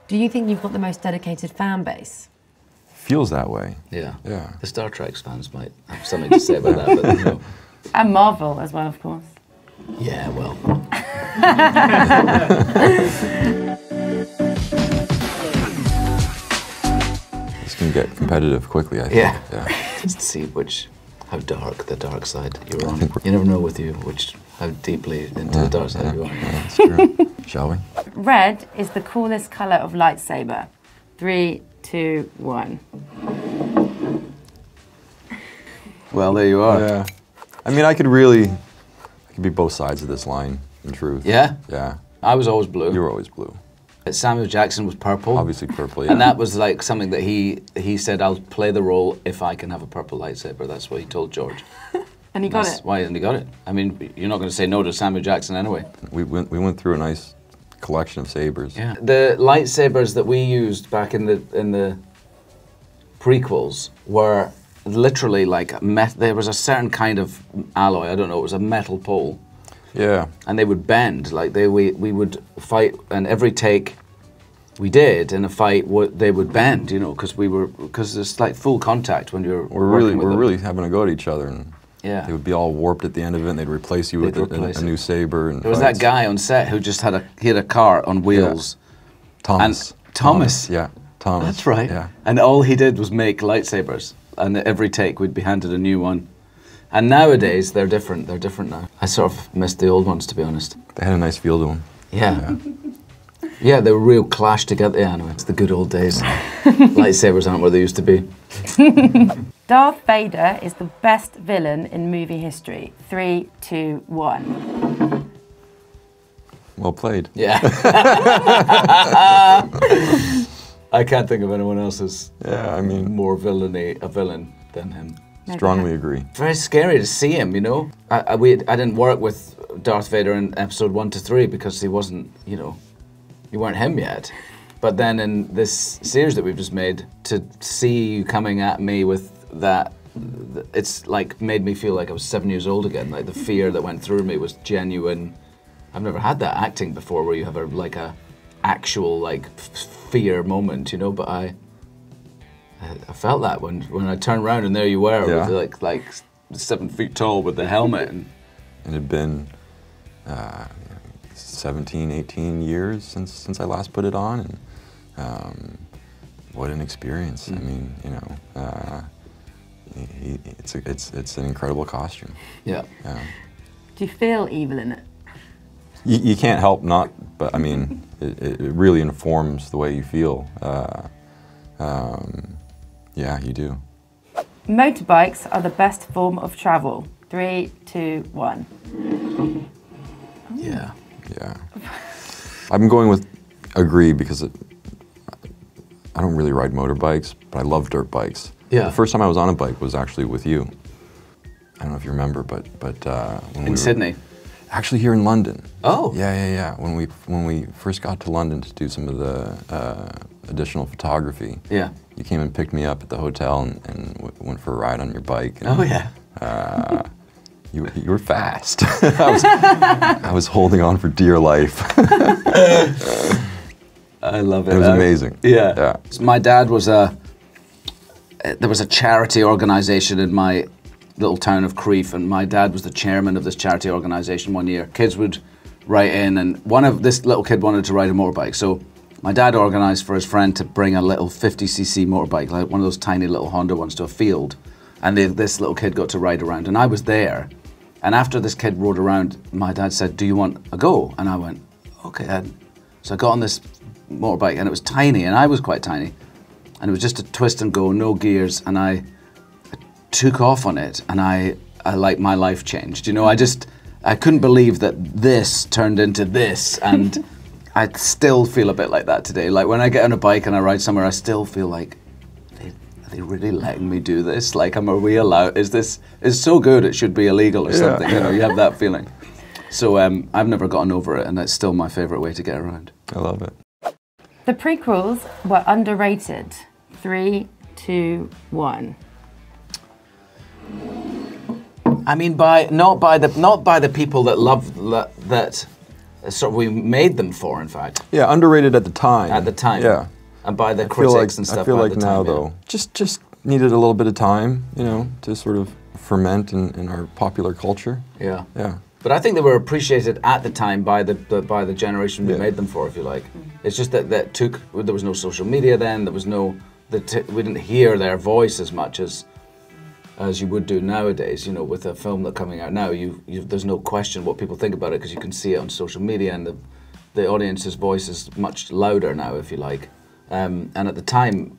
Do you think you've got the most dedicated fan base? Feels that way. Yeah. Yeah. The Star Trek fans might have something to say about that, but no. And Marvel as well, of course. Yeah, well. This can get competitive quickly, I think. Yeah. Just to see how dark the dark side you're on. You never know with you how deeply into the dark side you are. Yeah, that's true. Shall we? Red is the coolest colour of lightsaber. 3, 2, 1. Well, there you are. Yeah. I mean, I could be both sides of this line, in truth. Yeah? Yeah. I was always blue. You were always blue. Samuel Jackson was purple. Obviously purple, yeah. And that was like something that he said, I'll play the role if I can have a purple lightsaber. That's what he told George. And he got it. Why, and he got it. I mean, you're not going to say no to Samuel Jackson anyway. We went through a nice collection of sabers. Yeah. The lightsabers that we used back in the prequels were literally like there was a certain kind of alloy. I don't know. It was a metal pole. Yeah. And they would bend. Like we would fight, and every take we did in a fight, they would bend. You know, because it's like full contact when you're. We're really having a go at each other, and yeah, they would be all warped at the end of it, and they'd replace you with a new saber. And there was that guy on set who just had a car on wheels. Yeah. Thomas. And Thomas. Yeah, Thomas. That's right. Yeah. And all he did was make lightsabers, and every take we'd be handed a new one. And nowadays they're different. They're different now. I sort of missed the old ones, to be honest. They had a nice feel to them. Yeah. Yeah, they were real clash together. Yeah, anyway, it's the good old days. Lightsabers aren't where they used to be. Darth Vader is the best villain in movie history. 3, 2, 1. Well played. Yeah. I can't think of anyone else who's more a villain than him. Strongly agree. Very scary to see him, you know. I didn't work with Darth Vader in episode 1 to 3 because he wasn't, you know, you weren't him yet. But then in this series that we've just made, to see you coming at me with that, it's like made me feel like I was 7 years old again. Like the fear that went through me was genuine. I've never had that acting before, where you have a actual like fear moment, you know. But I felt that when I turned around and there you were, with like 7 feet tall with the helmet. And it had been 17, 18 years since I last put it on, and what an experience! I mean, you know, it's an incredible costume. Yeah. Do you feel evil in it? You can't help not, but I mean, it really informs the way you feel. Yeah, you do. Motorbikes are the best form of travel. 3, 2, 1. Yeah. Yeah. I'm going with agree because I don't really ride motorbikes, but I love dirt bikes. Yeah. The first time I was on a bike was actually with you. I don't know if you remember, but when in Sydney. Actually, here in London. Oh. Yeah. When we first got to London to do some of the additional photography. Yeah. You came and picked me up at the hotel and went for a ride on your bike. And, oh yeah. You were fast. I was holding on for dear life. I love it. It was amazing. Yeah. My dad was there was a charity organisation in my little town of Crieff, and my dad was the chairman of this charity organisation one year. Kids would write in, and this little kid wanted to ride a motorbike, so my dad organised for his friend to bring a little 50cc motorbike, like one of those tiny little Honda ones, to a field, and this little kid got to ride around, and I was there. And after this kid rode around, my dad said, "Do you want a go?" And I went, "Okay, Dad." So I got on this motorbike, and it was tiny, and I was quite tiny, and it was just a twist and go, no gears, and I took off on it, and I like, my life changed. You know, I couldn't believe that this turned into this, and I still feel a bit like that today. Like when I get on a bike and I ride somewhere, I still feel like, are they really letting me do this? Like, are we allowed? It's so good it should be illegal or something. You know, you have that feeling. So I've never gotten over it, and it's still my favourite way to get around. I love it. The prequels were underrated. 3, 2, 1. I mean, not by the people that love that sort of we made them for, in fact. Yeah, underrated at the time. At the time. Yeah. And by the critics and stuff. I feel like at the now, time, though, just needed a little bit of time, you know, to sort of ferment in our popular culture. Yeah. Yeah. But I think they were appreciated at the time by the generation we made them for, if you like. It's just that there was no social media then. There was no we didn't hear their voice as much as you would do nowadays. You know, with a film that's coming out now, there's no question what people think about it because you can see it on social media, and the audience's voice is much louder now, if you like. And at the time,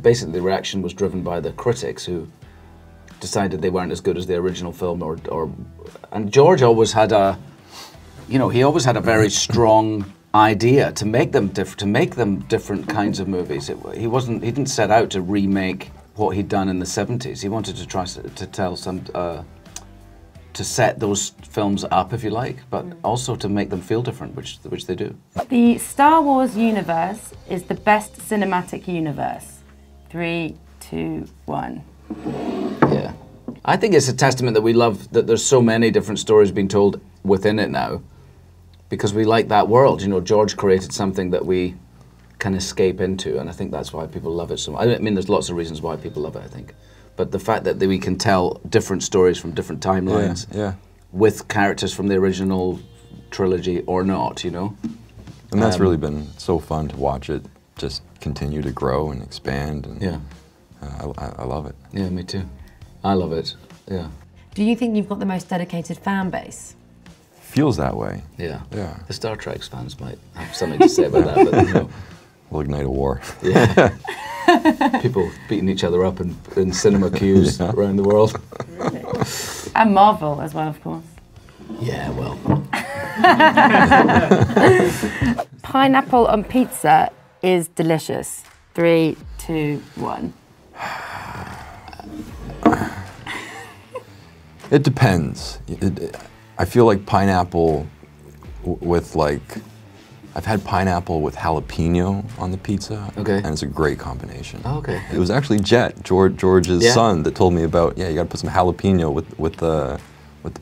basically the reaction was driven by the critics who decided they weren't as good as the original film, and George always had he always had a very strong idea to make them different kinds of movies. He didn't set out to remake what he'd done in the 70s. He wanted to try to tell to set those films up, if you like, but also to make them feel different, which they do. The Star Wars universe is the best cinematic universe. 3, 2, 1. Yeah. I think it's a testament that we love that there's so many different stories being told within it now, because we like that world. You know, George created something that we can escape into, and I think that's why people love it so much. I mean, there's lots of reasons why people love it, I think. But the fact that we can tell different stories from different timelines with characters from the original trilogy or not, you know? And that's really been so fun to watch it just continue to grow and expand. And yeah. I love it. Yeah, me too. I love it, yeah. Do you think you've got the most dedicated fan base? Feels that way. Yeah. Yeah. The Star Trek fans might have something to say about that, but you know. We'll ignite a war. Yeah. People beating each other up in cinema queues around the world. Really? And Marvel as well, of course. Yeah, well. Pineapple on pizza is delicious. 3, 2, 1. It depends. I feel like pineapple with I've had pineapple with jalapeno on the pizza, okay, and it's a great combination. Oh, okay. It was actually Jet, George's son, that told me about, you gotta put some jalapeno with the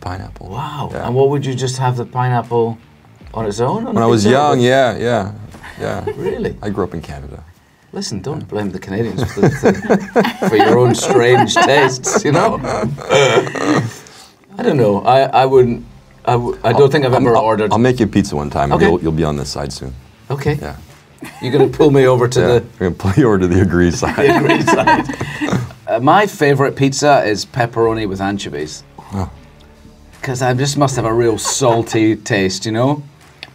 pineapple. Wow. Yeah. And what would you just have the pineapple on its own? When I was young, yeah. Really? I grew up in Canada. Listen, don't blame the Canadians for your own strange tastes, you know? I don't know. I wouldn't. I don't think I've ever ordered. I'll make you a pizza one time, okay, and you'll be on this side soon. Okay. Yeah. You're going to pull me over to the... We're going to pull you over to the agree side. The agree side. My favourite pizza is pepperoni with anchovies. Because I just must have a real salty taste, you know?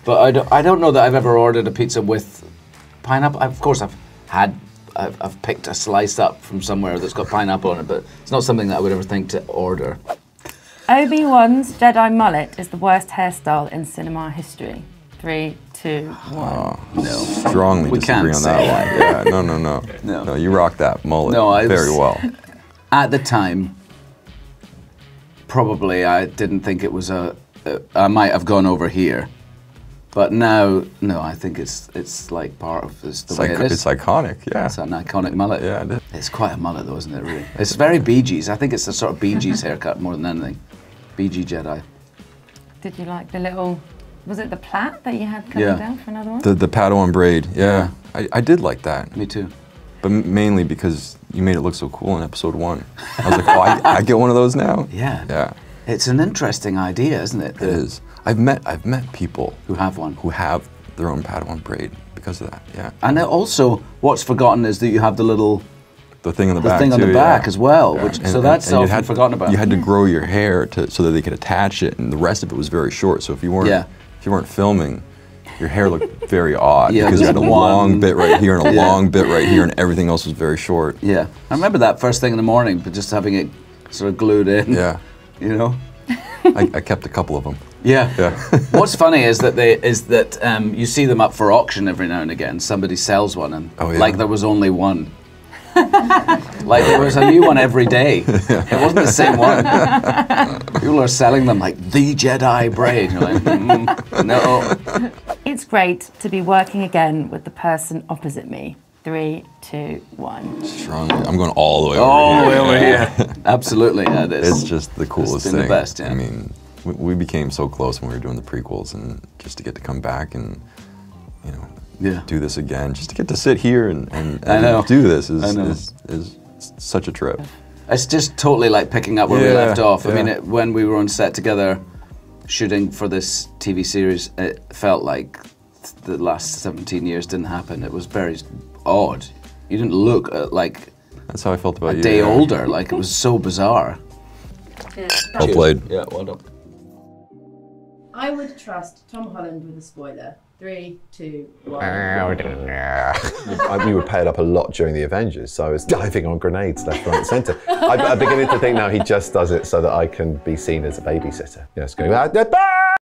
But I don't know that I've ever ordered a pizza with pineapple. Of course, I've picked a slice up from somewhere that's got pineapple on it, but it's not something that I would ever think to order. ObiWans Jedi mullet is the worst hairstyle in cinema history. 3, 2, 1. No. Strongly disagree on that one. Yeah, no, you rock that mullet very well. At the time, probably I didn't think it was I might have gone over here. But now, no, I think it's like part of the way it is. It's iconic, yeah. It's an iconic mullet. Yeah, it is. It's quite a mullet though, isn't it, really? It's very Bee Gees. I think it's a sort of Bee Gees haircut more than anything. Bee Gee Jedi. Did you like the little, was it the plait that you had coming down for another one? The Padawan braid, yeah. I did like that. Me too. But mainly because you made it look so cool in episode 1. I was like, oh, I get one of those now? Yeah. Yeah. It's an interesting idea, isn't it? It is. I've met people who have one, who have their own Padawan braid because of that. Yeah. And also, what's forgotten is that you have the thing on the back. The thing on the back as well. Yeah. Which, so that's often forgotten about. You had to grow your hair so that they could attach it, and the rest of it was very short. So if you weren't filming, your hair looked very odd because you had a long bit right here and a long bit right here, and everything else was very short. Yeah. I remember that first thing in the morning, but just having it sort of glued in. Yeah. You know. I kept a couple of them. Yeah. Yeah. What's funny is that you see them up for auction every now and again. Somebody sells one, and like there was only one. Like there was a new one every day. It wasn't the same one. People are selling them like the Jedi braid. You're like, no. It's great to be working again with the person opposite me. 3, 2, 1. Strongly. I'm going all the way over here. All the way over here. Absolutely, yeah, it is. It's just the coolest It's been thing. the best, yeah. I mean, we became so close when we were doing the prequels, and just to get to come back and, you know, do this again, just to get to sit here and do this is such a trip. It's just totally like picking up where we left off. I mean, when we were on set together, shooting for this TV series, it felt like the last 17 years didn't happen. It was very odd. You didn't look like that's how I felt about a day older. Like, it was so bizarre. Yeah. Well played. Yeah, well done. I would trust Tom Holland with a spoiler. 3, 2, 1. You were paired up a lot during the Avengers, so I was diving on grenades left, right, and centre. I'm beginning to think now he just does it so that I can be seen as a babysitter. Yes, going.